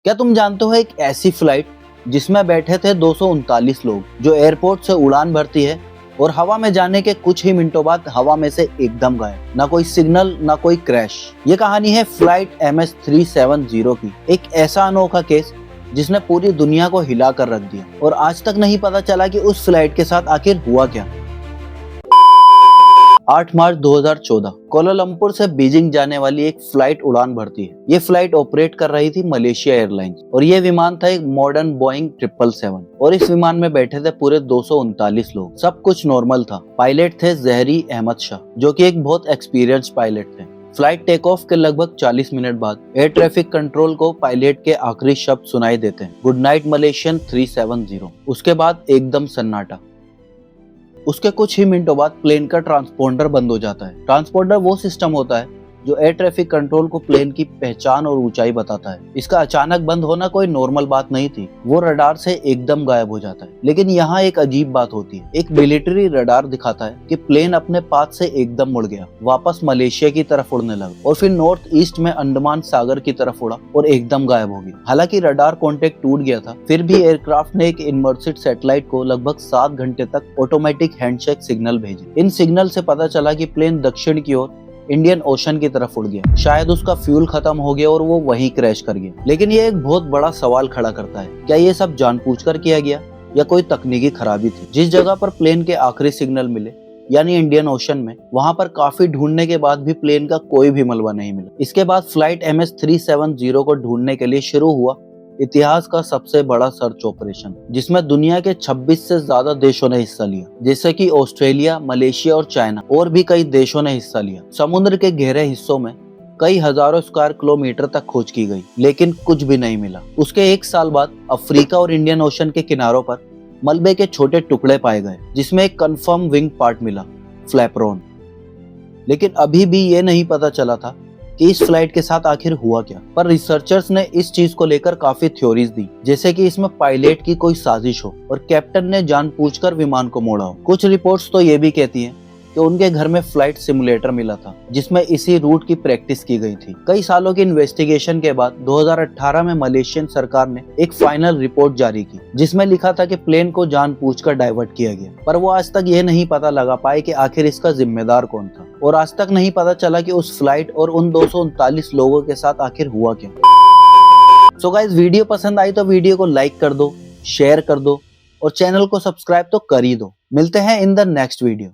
क्या तुम जानते हो एक ऐसी फ्लाइट जिसमें बैठे थे 239 लोग, जो एयरपोर्ट से उड़ान भरती है और हवा में जाने के कुछ ही मिनटों बाद हवा में से एकदम गायब। ना कोई सिग्नल, ना कोई क्रैश। ये कहानी है फ्लाइट MS-370 की। एक ऐसा अनोखा केस जिसने पूरी दुनिया को हिला कर रख दिया और आज तक नहीं पता चला कि उस फ्लाइट के साथ आखिर हुआ क्या। 8 मार्च 2014 कोलालंपुर से बीजिंग जाने वाली एक फ्लाइट उड़ान भरती है। ये फ्लाइट ऑपरेट कर रही थी मलेशिया एयरलाइंस और ये विमान था एक मॉडर्न बोइंग 777 और इस विमान में बैठे थे पूरे 239 लोग। सब कुछ नॉर्मल था। पायलट थे जहरी अहमद शाह, जो कि एक बहुत एक्सपीरियंस पायलट थे। फ्लाइट टेक ऑफ के लगभग 40 मिनट बाद एयर ट्रैफिक कंट्रोल को पायलट के आखिरी शब्द सुनाई देते हैं, गुड नाइट मलेशियन 370। उसके बाद एकदम सन्नाटा। उसके कुछ ही मिनटों बाद प्लेन का ट्रांसपोंडर बंद हो जाता है। ट्रांसपोंडर वो सिस्टम होता है जो एयर ट्रैफिक कंट्रोल को प्लेन की पहचान और ऊंचाई बताता है। इसका अचानक बंद होना कोई नॉर्मल बात नहीं थी। वो रडार से एकदम गायब हो जाता है। लेकिन यहाँ एक अजीब बात होती है। एक मिलिट्री रडार दिखाता है कि प्लेन अपने पाथ से एकदम मुड़ गया, वापस मलेशिया की तरफ उड़ने लगा और फिर नॉर्थ ईस्ट में अंडमान सागर की तरफ उड़ा और एकदम गायब हो गया। हालांकि रडार कॉन्टेक्ट टूट गया था, फिर भी एयरक्राफ्ट ने एक इनवर्टेड सैटेलाइट को लगभग 7 घंटे तक ऑटोमेटिक हैंडशेक सिग्नल भेजे। इन सिग्नल से पता चला कि प्लेन दक्षिण की ओर इंडियन ओशन की तरफ उड़ गया। शायद उसका फ्यूल खत्म हो गया और वो वहीं क्रैश कर गया। लेकिन ये एक बहुत बड़ा सवाल खड़ा करता है, क्या ये सब जानबूझकर किया गया या कोई तकनीकी खराबी थी? जिस जगह पर प्लेन के आखिरी सिग्नल मिले, यानी इंडियन ओशन में, वहां पर काफी ढूंढने के बाद भी प्लेन का कोई भी मलबा नहीं मिला। इसके बाद फ्लाइट MS-370 को ढूंढने के लिए शुरू हुआ इतिहास का सबसे बड़ा सर्च ऑपरेशन, जिसमें दुनिया के 26 से ज्यादा देशों ने हिस्सा लिया, जैसे कि ऑस्ट्रेलिया, मलेशिया और चाइना, और भी कई देशों ने हिस्सा लिया। समुद्र के गहरे हिस्सों में कई हजारों स्क्वायर किलोमीटर तक खोज की गई, लेकिन कुछ भी नहीं मिला। उसके 1 साल बाद अफ्रीका और इंडियन ओशन के किनारों पर मलबे के छोटे टुकड़े पाए गए, जिसमें एक कंफर्म विंग पार्ट मिला, फ्लैपरोन। लेकिन अभी भी ये नहीं पता चला था कि इस फ्लाइट के साथ आखिर हुआ क्या। पर रिसर्चर्स ने इस चीज को लेकर काफी थ्योरीज दी, जैसे कि इसमें पायलट की कोई साजिश हो और कैप्टन ने जानबूझकर विमान को मोड़ा हो। कुछ रिपोर्ट्स तो ये भी कहती हैं कि उनके घर में फ्लाइट सिमुलेटर मिला था, जिसमें इसी रूट की प्रैक्टिस की गई थी। कई सालों की इन्वेस्टिगेशन के बाद 2018 में मलेशियन सरकार ने एक फाइनल रिपोर्ट जारी की, जिसमें लिखा था कि प्लेन को जानबूझकर डाइवर्ट किया गया। पर वो आज तक ये नहीं पता लगा पाए कि आखिर इसका जिम्मेदार कौन था, और आज तक नहीं पता चला कि उस फ्लाइट और उन 239 लोगों के साथ आखिर हुआ क्या। सो गाइस, वीडियो पसंद आई तो वीडियो को लाइक कर दो, शेयर कर दो और चैनल को सब्सक्राइब तो कर ही दो। मिलते हैं इन द नेक्स्ट वीडियो।